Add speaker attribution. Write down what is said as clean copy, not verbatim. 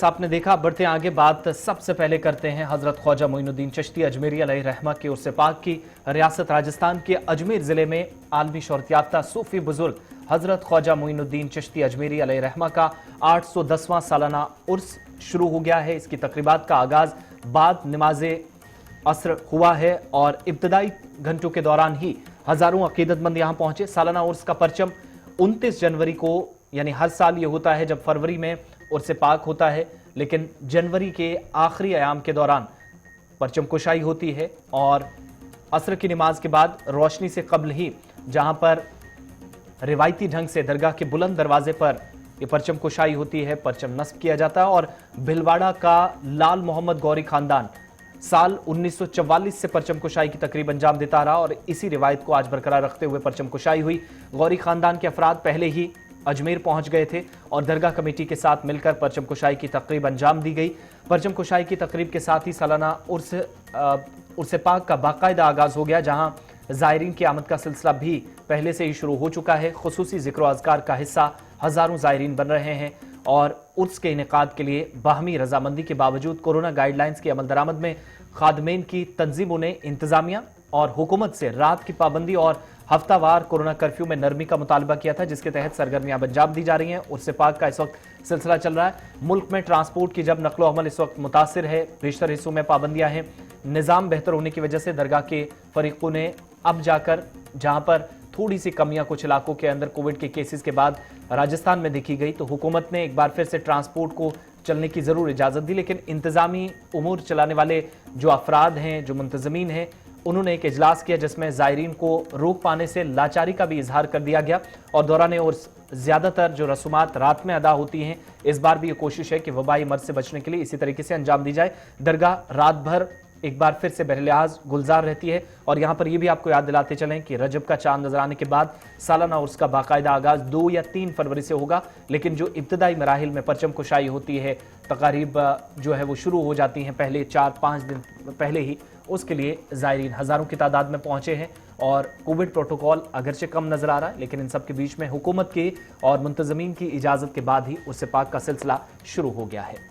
Speaker 1: आपने देखा, बढ़ते आगे बात सबसे पहले करते हैं हजरत ख्वाजा मोइनुद्दीन चिश्ती अजमेरी अलैहि रहमा के उर्स पाक की। रियासत राजस्थान के अजमेर जिले में आलमी शोहरत याफ्ता सूफी बुजुर्ग हजरत ख्वाजा मोइनुद्दीन चिश्ती अजमेरी अलैहि रहमा का 810वां सालाना उर्स शुरू हो गया है। इसकी तकरीबात का आगाज बाद नमाज असर हुआ है और इब्तदाई घंटों के दौरान ही हजारों अकीदतमंद यहां पहुंचे। सालाना उर्स का परचम 29 जनवरी को, यानी हर साल ये होता है जब फरवरी में उर्स पाक होता है, लेकिन जनवरी के आखिरी अयाम के दौरान परचम कुशाई होती है और असर की नमाज के बाद रोशनी से कब्ल ही जहां पर रिवायती ढंग से दरगाह के बुलंद दरवाजे पर यह परचम कुशाई होती है, परचम नस्ब किया जाता है। और भिलवाड़ा का लाल मोहम्मद गौरी खानदान साल 1944 से परचम कुशाई की तकरीब अंजाम देता रहा और इसी रिवायत को आज बरकरार रखते हुए परचम कुशाई हुई। गौरी खानदान के अफराद पहले ही अजमेर पहुंच गए थे और दरगाह कमेटी के साथ मिलकर परचम कुशाई की तकरीब अंजाम दी गई। परचम कुशाई की तकरीब के साथ ही सालाना उर्स पाक का बाकायदा आगाज हो गया, जहां ज़ायरीन की आमद का सिलसिला भी पहले से ही शुरू हो चुका है। खुसूसी ज़िक्र अज़कार का हिस्सा हजारों ज़ायरीन बन रहे हैं और उर्स के इनेकाद के लिए बाहमी रजामंदी के बावजूद कोरोना गाइडलाइंस की अमल दरामद में खादमेन की तंजीमों ने इंतजामिया और हुकूमत से रात की पाबंदी और हफ्तावार कोरोना कर्फ्यू में नरमी का मुतालबा किया था, जिसके तहत सरगर्मियां अंजाम दी जा रही हैं। उर्स पाक का इस वक्त सिलसिला चल रहा है। मुल्क में ट्रांसपोर्ट की जब नकलो अमल इस वक्त मुतासिर है, बेशतर हिस्सों में पाबंदियां हैं। निज़ाम बेहतर होने की वजह से दरगाह के फरीकों ने अब जाकर, जहां पर थोड़ी सी कमियां कुछ इलाकों के अंदर कोविड के केसेस के बाद राजस्थान में देखी गई, तो हुकूमत ने एक बार फिर से ट्रांसपोर्ट को चलने की जरूर इजाजत दी। लेकिन इंतजामी उमूर चलाने वाले जो अफराद हैं, जो मुंतजमीन हैं, उन्होंने एक इजलास किया जिसमें ज़ायरीन को रोक पाने से लाचारी का भी इजहार कर दिया गया और दौरान उर्स ज़्यादातर जो रसूमात रात में अदा होती हैं, इस बार भी ये कोशिश है कि वबाई मर्ज से बचने के लिए इसी तरीके से अंजाम दी जाए। दरगाह रात भर एक बार फिर से बहरलिहाज गुलजार रहती है और यहाँ पर यह भी आपको याद दिलाते चलें कि रजब का चांद नजर आने के बाद सालाना उर्स का बाकायदा आगाज 2 या 3 फरवरी से होगा, लेकिन जो इब्तदाई मराहिल में परचम कुशाई होती है, तकारीब जो है वो शुरू हो जाती हैं पहले 4-5 दिन पहले ही। उसके लिए ज़ायरीन हज़ारों की तादाद में पहुंचे हैं और कोविड प्रोटोकॉल अगरचे कम नजर आ रहा है, लेकिन इन सब के बीच में हुकूमत की और मुंतजमीन की इजाज़त के बाद ही उर्स पाक का सिलसिला शुरू हो गया है।